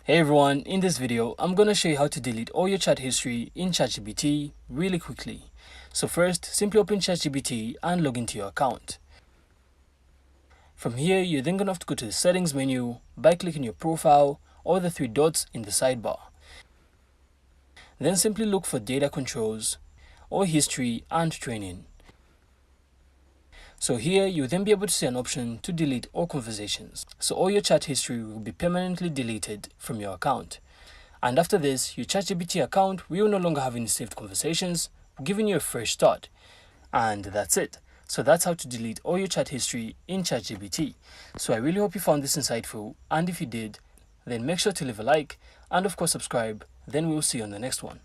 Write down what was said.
Hey everyone, in this video, I'm gonna show you how to delete all your chat history in ChatGPT really quickly. So first, simply open ChatGPT and log into your account. From here, you're then gonna have to go to the settings menu by clicking your profile or the three dots in the sidebar. Then simply look for data controls or history and training. So here, you'll then be able to see an option to delete all conversations. So all your chat history will be permanently deleted from your account. And after this, your ChatGPT account will no longer have any saved conversations, giving you a fresh start. And that's it. So that's how to delete all your chat history in ChatGPT. So I really hope you found this insightful, and if you did, then make sure to leave a like and of course subscribe. Then we'll see you on the next one.